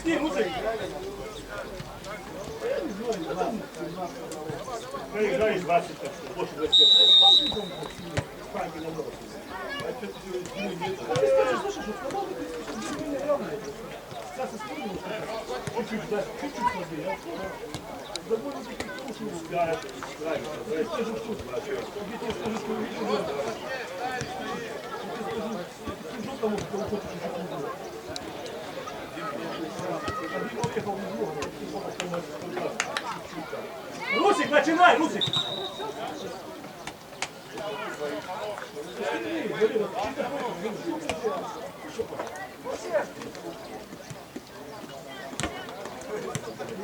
Пусти, Русик! Проиграешь 20, больше 25. Спанки на ногу. Слушай, что сказал, сейчас используем, чуть-чуть, да, чуть-чуть слабее. Довольно-таки вкусно. Да, правильно. Я скажу вкусно. Я скажу, что увидел. Скажу тому, кто хочет еще кругу. Один уехал в углу. Русик, начинай, Русик!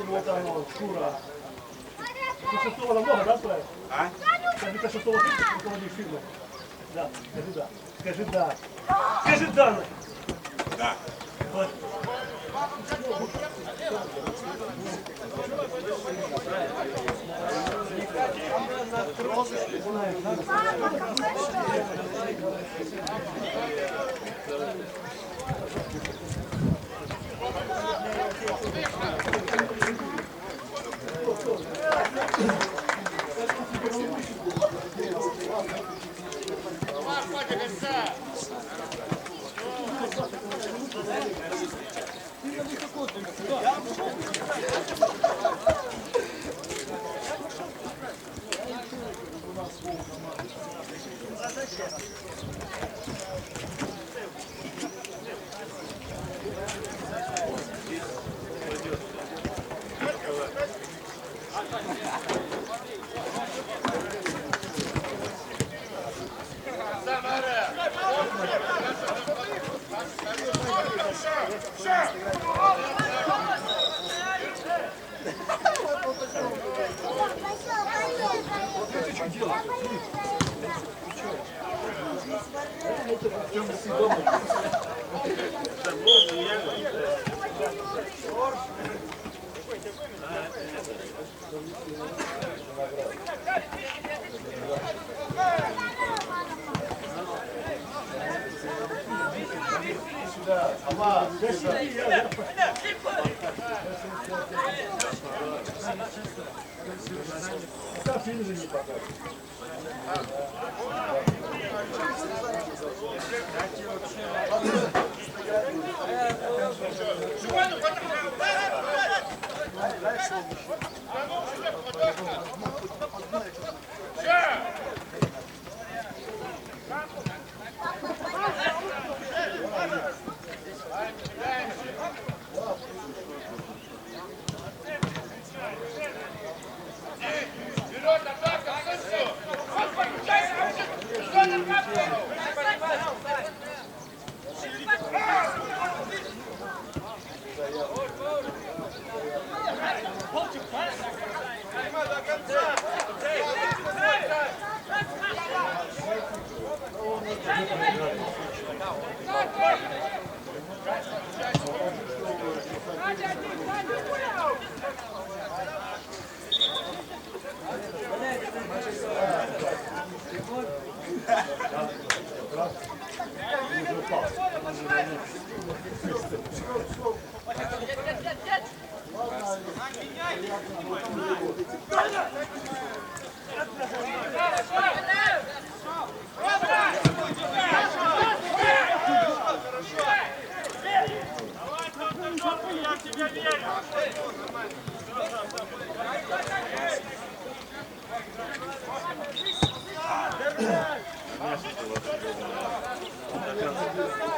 Вот оно, Шура. Ты шестого много, да, правильно? А? Скажи, ты шестого ты руководишь фирмой? Да, скажи да. Скажи да. Скажи да. Да. Вот.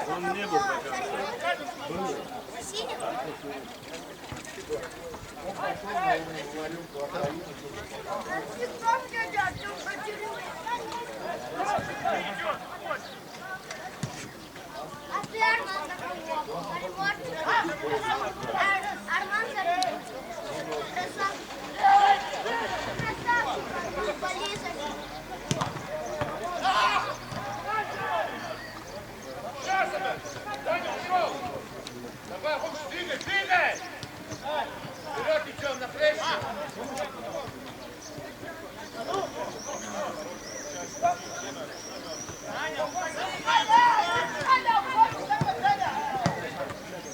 Он не был до конца. Давай, Рус, двигай, двигай! Вперед идем, на плечи!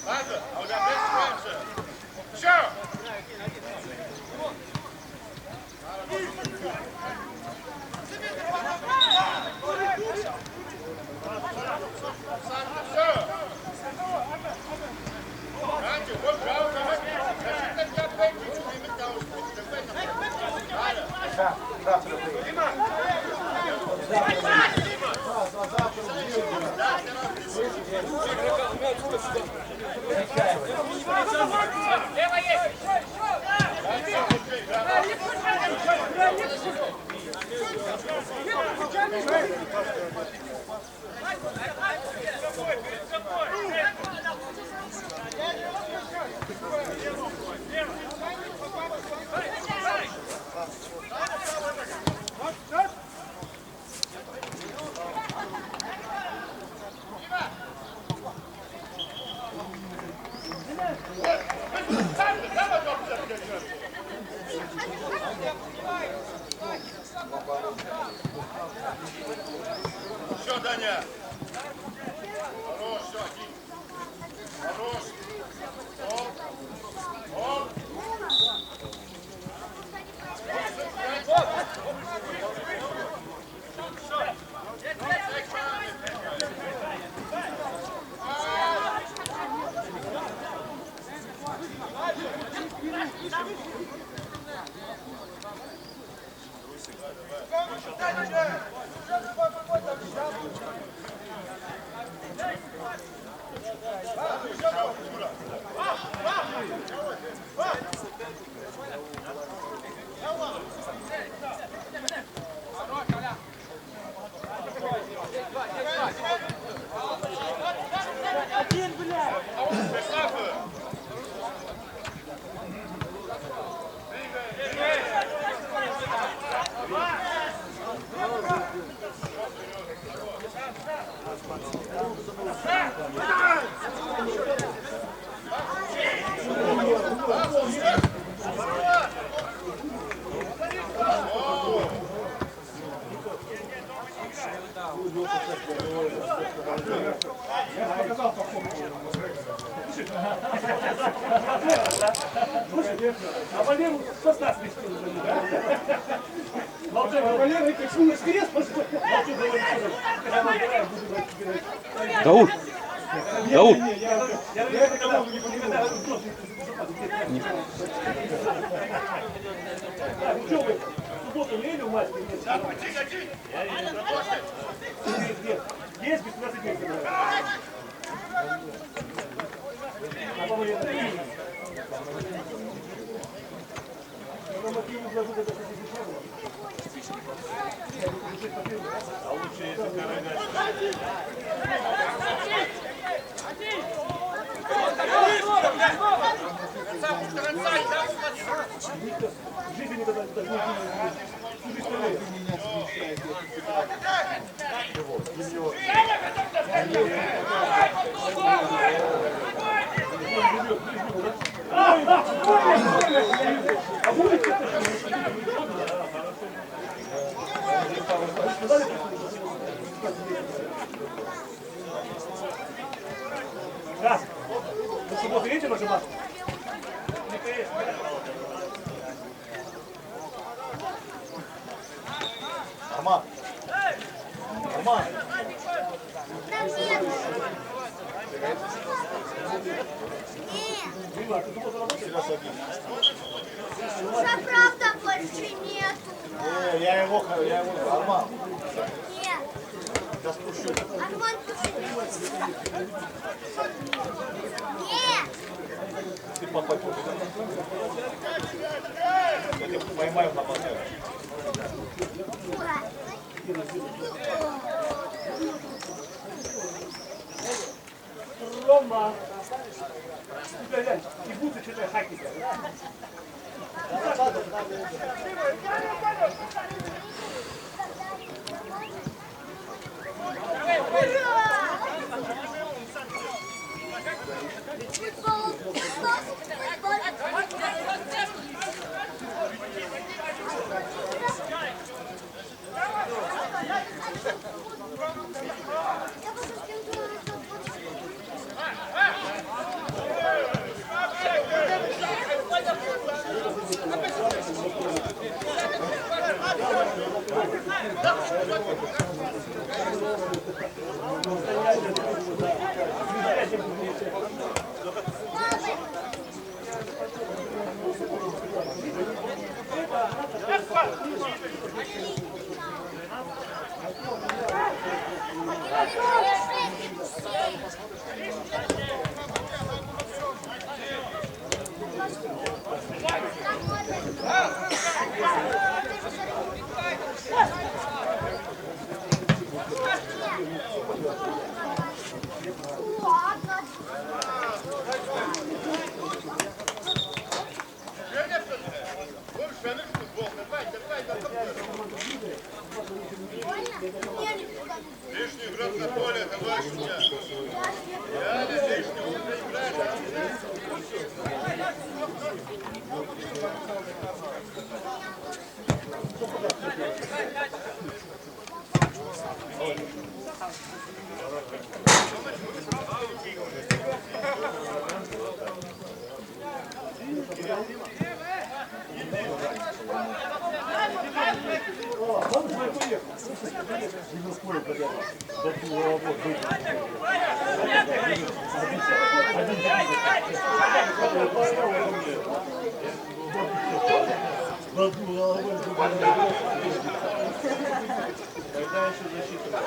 Ладно, а у тебя Лево есть! Все, Даня! Хорош, все, один. Хорош. Оп. Оп. А Валеру состав сместил. Валерий качнул скрес, Дауд! Дауд! Что вы, в субботу не ели в матче? Есть без 20 дней. А по мне А лучше если Карагаш. жизни никогда даже раз. В субботу видите нашу маску? Роман! Роман! Уже правда больше нету. Я его, Арман, Нет. я спущу. Арман, нет. Ты попадешь. Я тебя поймаю на базаре. Рома! И будут что-то хакить. Видно, скоро поднял. Дать ему голову, выйти. Один головой, Когда еще защита?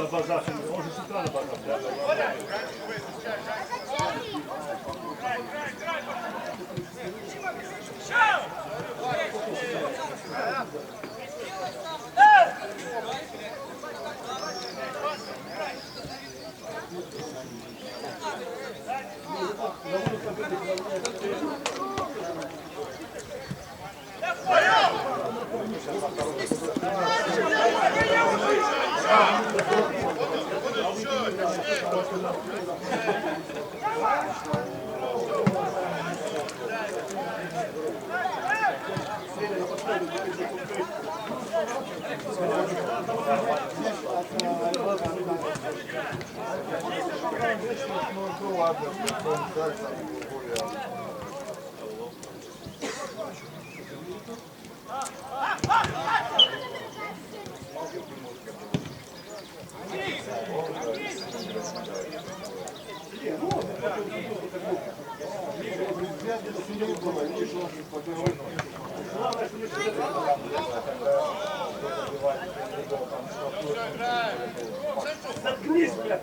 на базар, он же с утра на базар.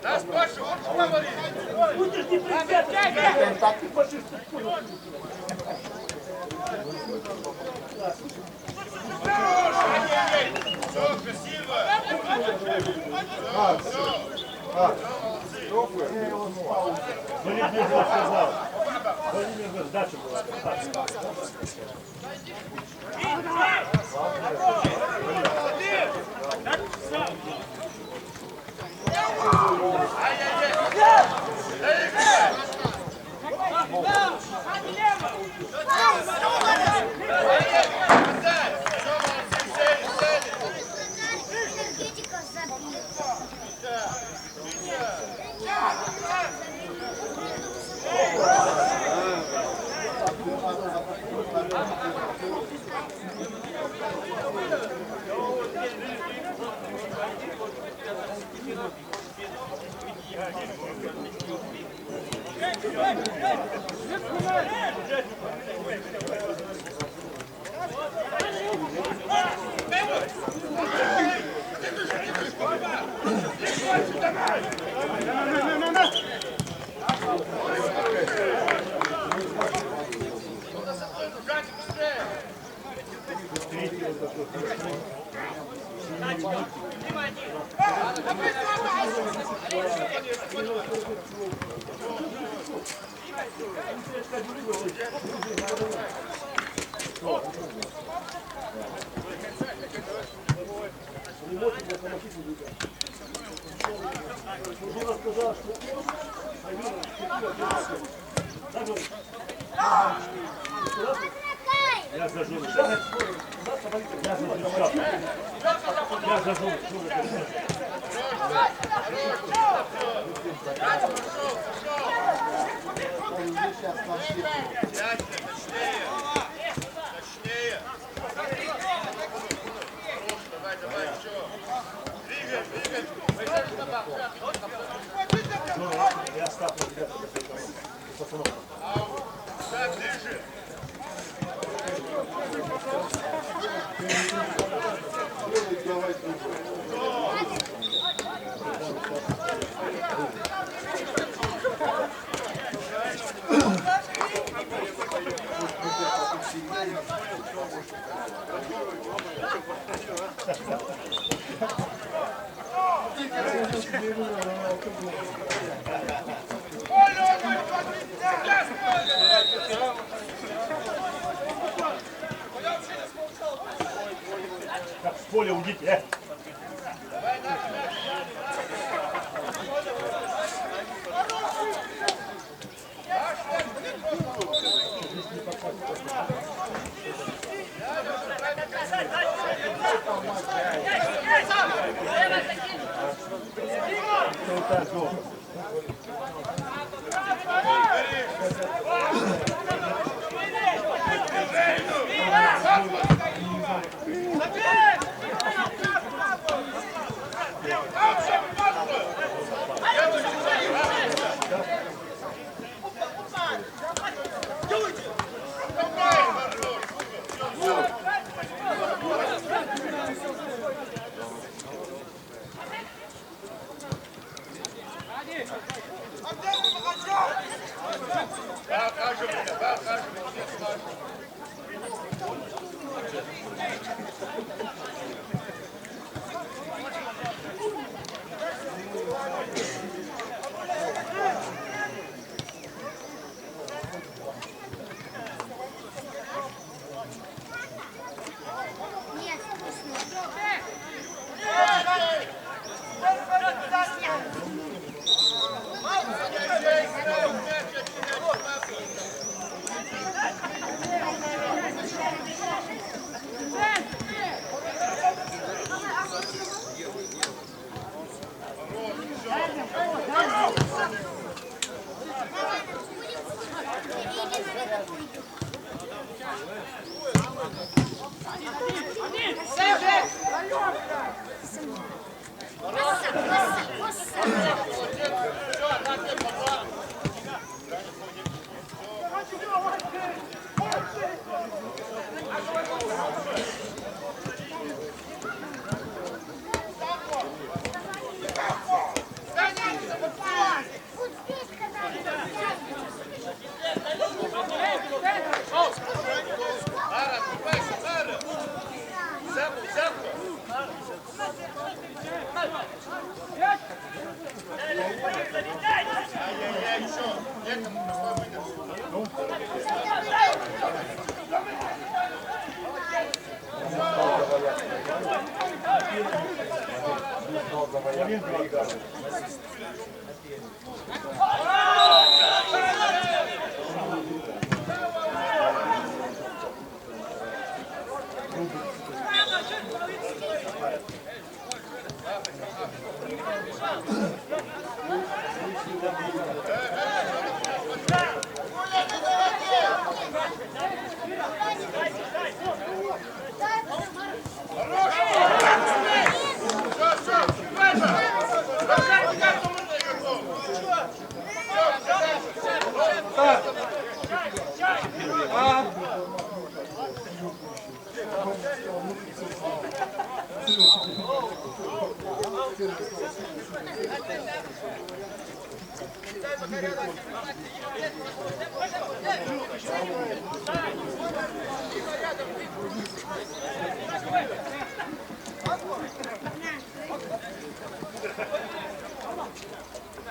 Нас Паша, вот говорит. Будешь не присядь, ты фашист. Все, красиво. Владимир сказал. Владимир дача была. Я зажу. Я зажу. Точнее. Я ставлю ребята, пацанов. Так, держи. Как с поля уйдите, Нет, вкусно. Вот здесь, когда... Ара, купайся, Ара. Замку, замку. Ай-яй-яй, еще. Некому такой выдержать.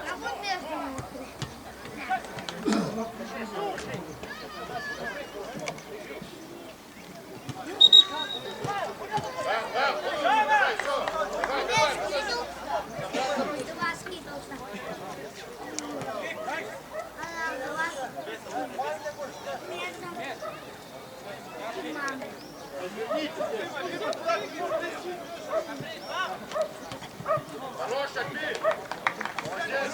А вот между ними. Два скидывался. Хорошая, ты. Молодец.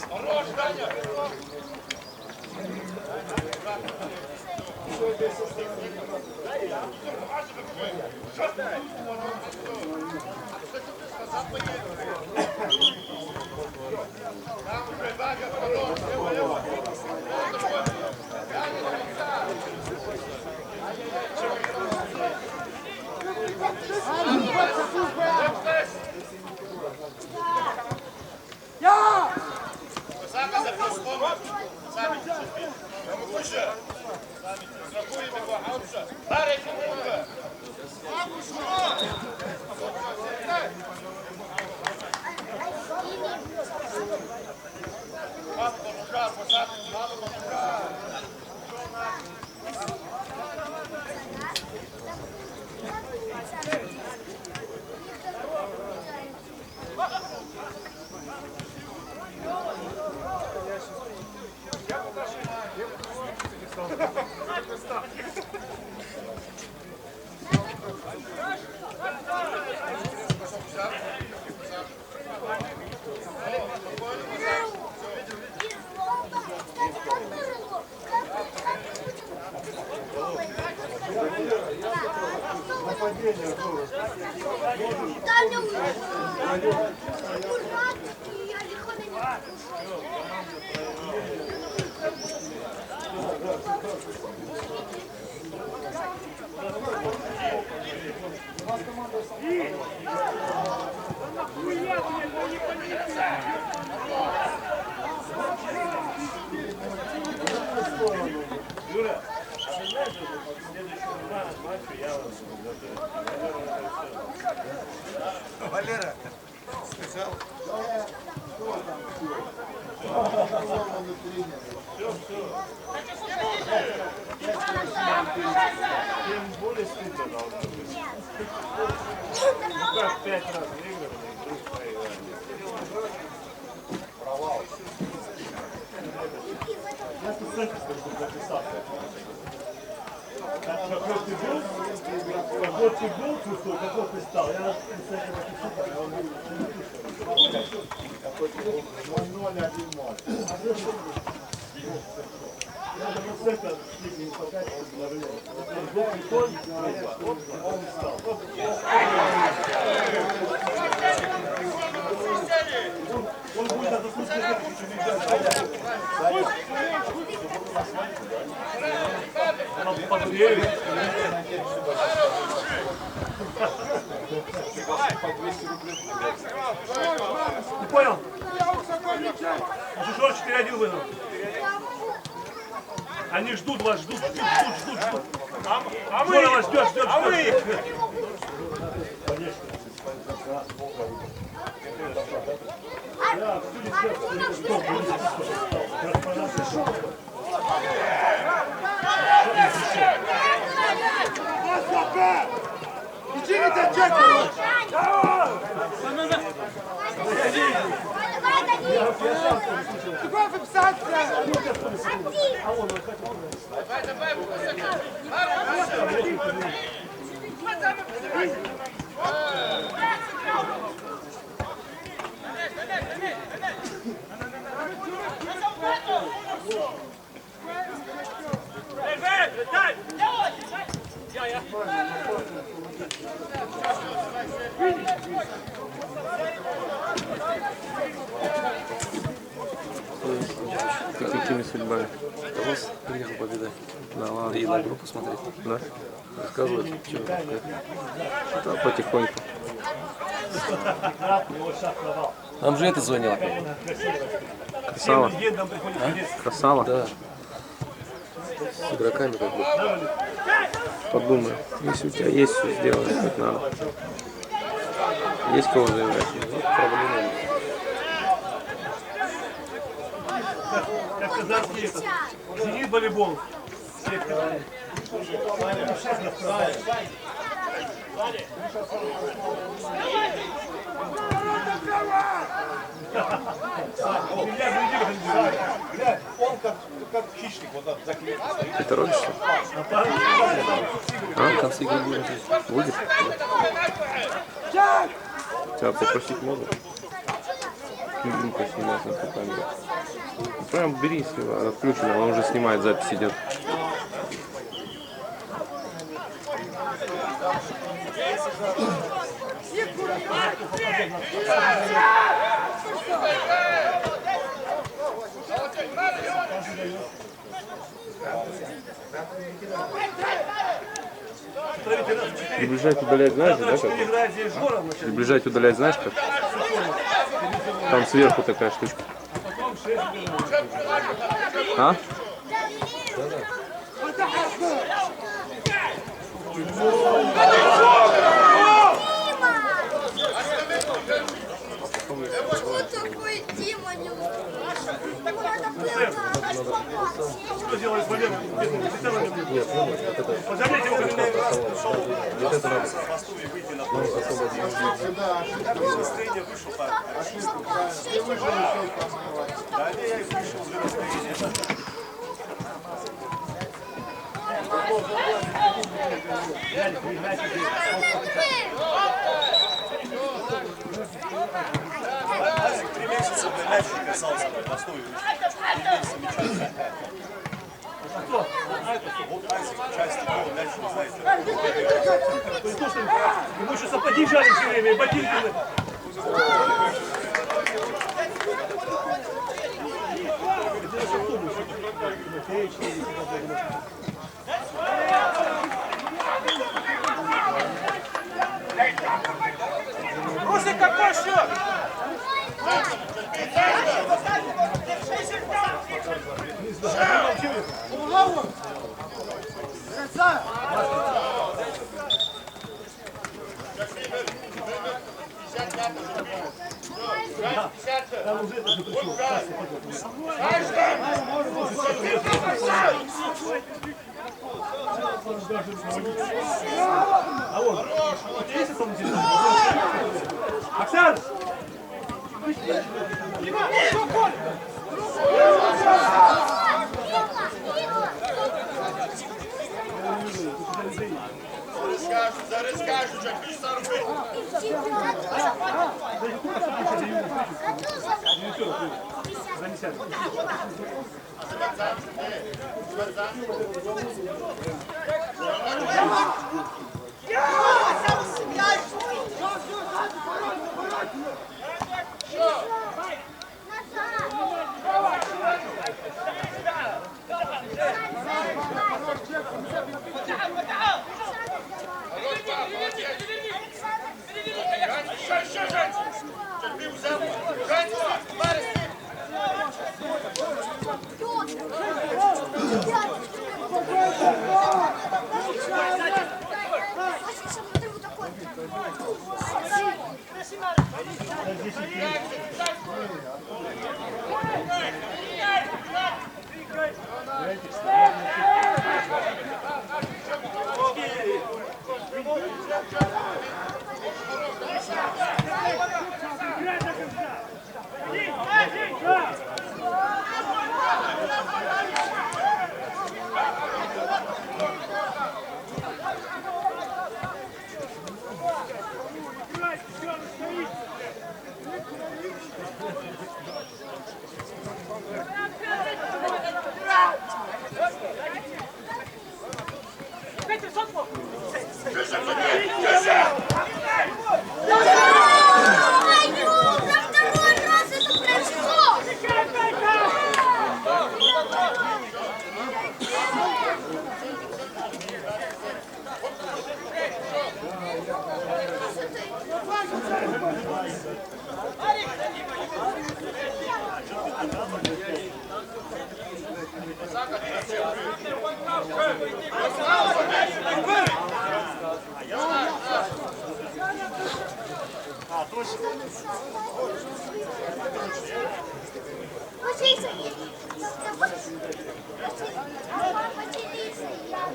Хорош, Даня! Там уже Ваня, хорош, лево. Сами за плюском. Сами чуть-чуть. Выше. Сами. Страхуем его. Аутша. Дарай фигурка. Мама помужа, посадки. Мама помужа. Юра, а вы знаете, в следующем матче я вас Валера, сказал. тем более стыдно должно быть. Ну как 5 раз выиграли, и вдруг проиграли. Провал. Я специально записал. Какой ты был, чувствую, какой ты стал. Я специально напишу, а он Какой ты был? 0-1-0. я же просто не показывал, он встал. Он будет на заслужении подверили. По 200 рублей. Не понял? Жужор 4-1 выиграл. Они ждут вас, ждут. А мы Жора вас ждет. А мы их! Давай, Какими судьбами? Вас приехал повидать. Да, ладно. Приехал группу смотреть. Да? Рассказывают, что да, потихоньку. Нам же это звонил. Красава. Красава? Да. С игроками как бы. Подумай, если у тебя есть все сделано, как надо. Есть кого заявлять? Ну, проблем нет. Как казахский этот. Зенит волейбол. Глянь, он как хищник, вот так заклеен стоит. Ты торопишься? А, в конце игры будет. Будешь? Тебя попросить можно? Кирилка снимает на эту камеру. Прям бери, снимай, отключено, он уже снимает, запись идет. Приближать, удалять, знаешь, да, как? Приближать, удалять, знаешь, как? Там сверху такая штучка. А? Что такое Дима? Что делает Валера? Пожалейте его, Вот это надо. настроение вышло, парень. Да, я и вышел, уже настроение. Азик 3 месяца мяч не касался на посту. 3 месяца мяча не знает. Вот Азик часть такого мяч не знает. То есть то, что ему еще сапоги жали все время, и ботинки. Русик, какой счет? Там уже это пришел. А вот, есть это телефон? Оксана! Зараз скажуть, як місто робити.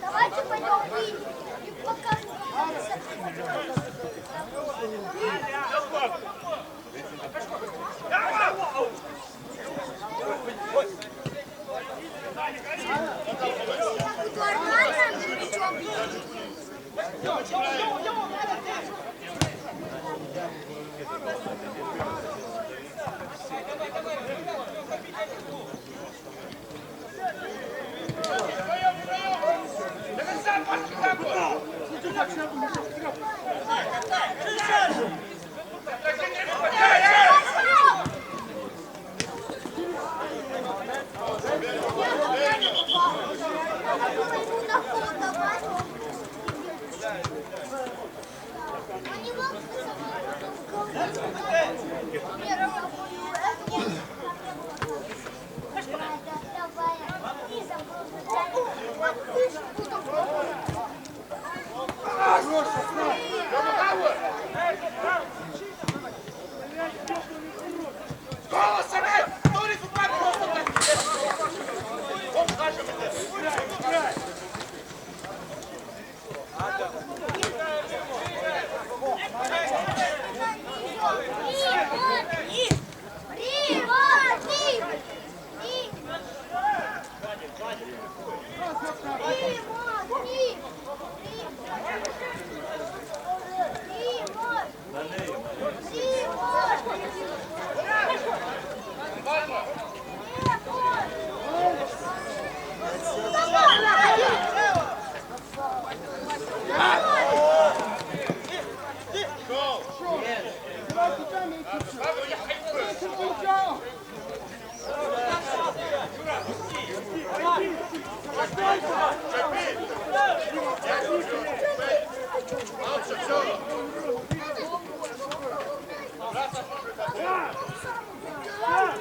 Давайте пойдем выйдем и покажем, как это.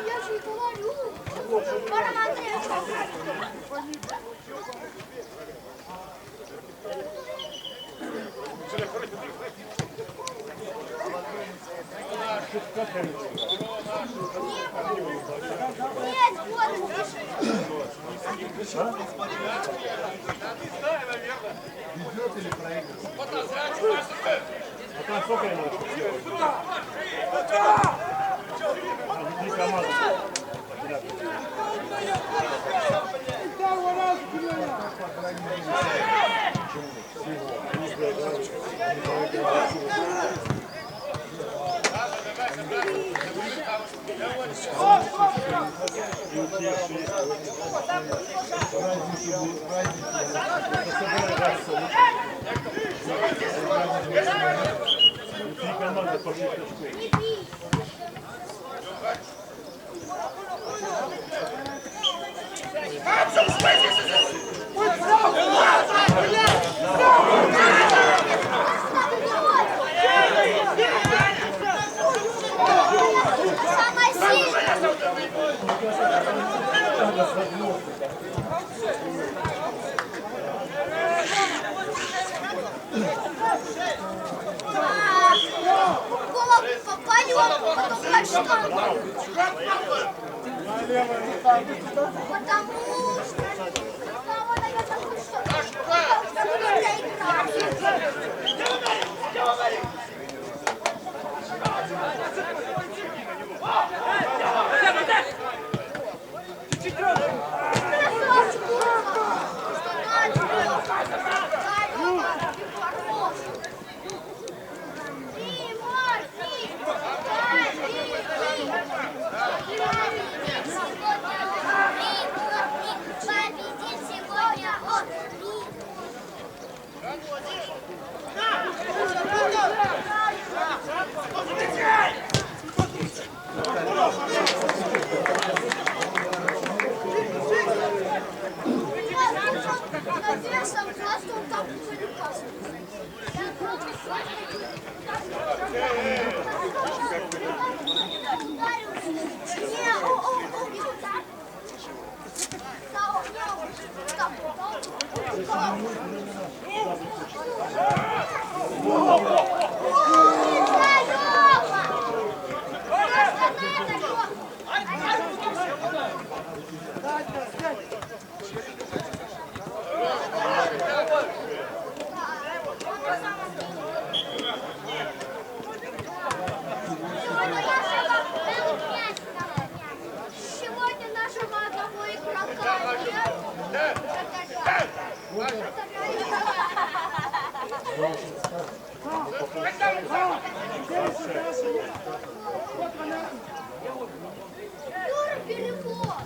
Я же и говорю. Пора Андрея. Нет, вот, Ведет или проигрывает? Потом сколько ему? Три команды. Три команды по 6 очков. самая сильная. Голову попали, потом каштан. Потому что кого дает такой, что сегодня нашего одного игрока нет. Юра, перевод.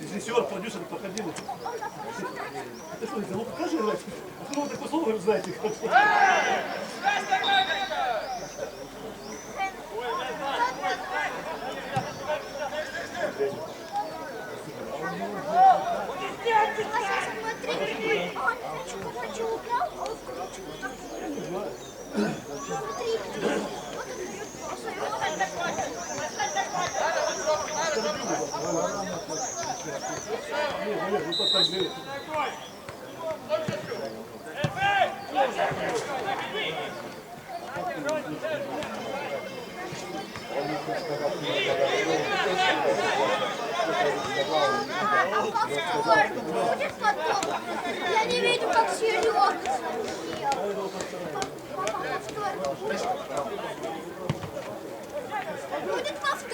Режиссер, продюсер, проходили. Ты что, ну покажи, ну такое слово вы знаете. Я не видел, как Серега. Будет повтор.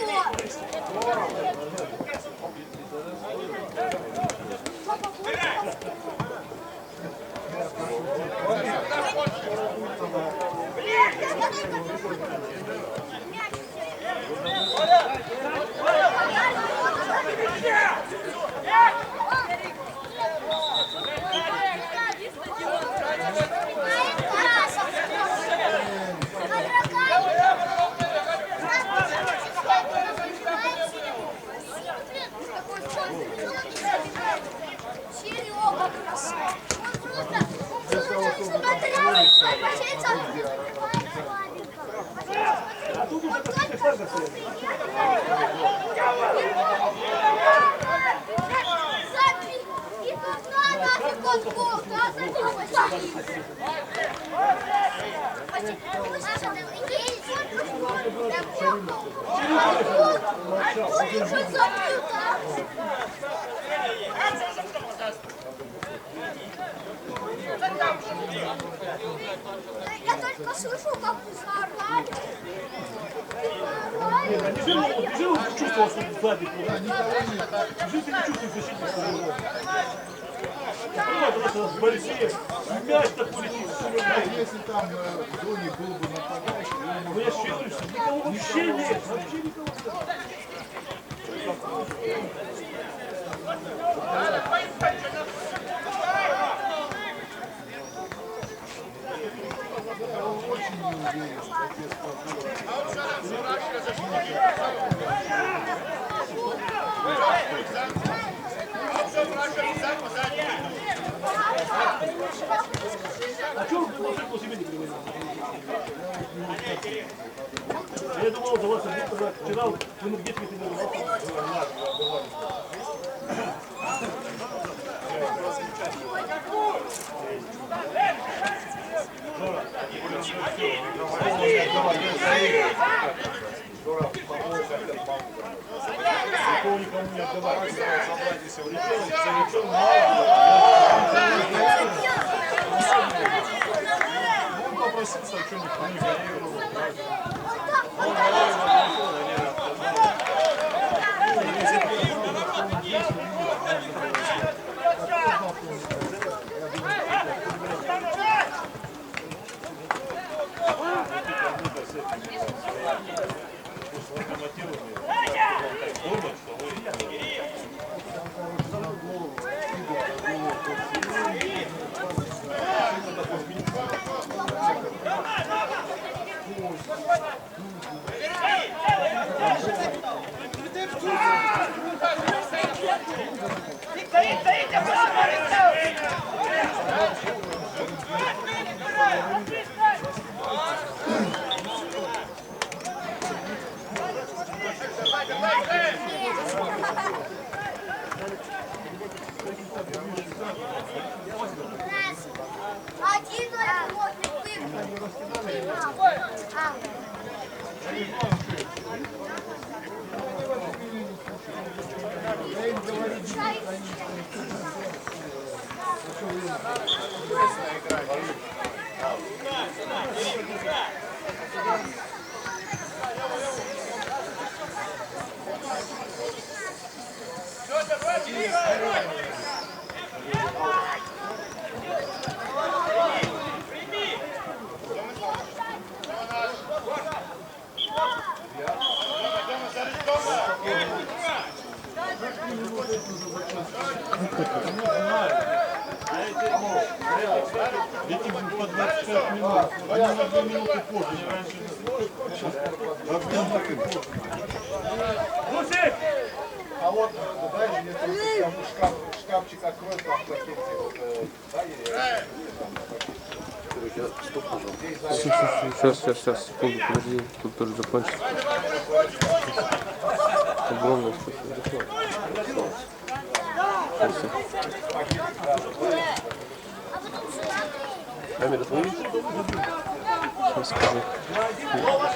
Серега красавчик. А тут уже как фаза стоит. Я только слышу, как вы заорали. Неужели он чувствовал, что сзади? Неужели ты не чувствуешь защитника своего? Понимаете, у нас Борисеев, мяч такой летит. Если там в зоне был бы нападающий, Ну я считаю, что никого вообще нет. Вообще никого нет. очень не уверен, что отец А что вы по себе не привели? Я думал, за вас вчера вы где-то не никого никому не отдавать. Собрались в речом он попросился, что никто не реагировал. Эти по 25 минут. Они на 2 минуты позже. А вот, да, если я шкафчик откроет, там в пакете, вот, да, Сейчас, секунду, подожди, тут тоже закончится. Огромное спасибо. Камера твоя? Сейчас скажу. Вот,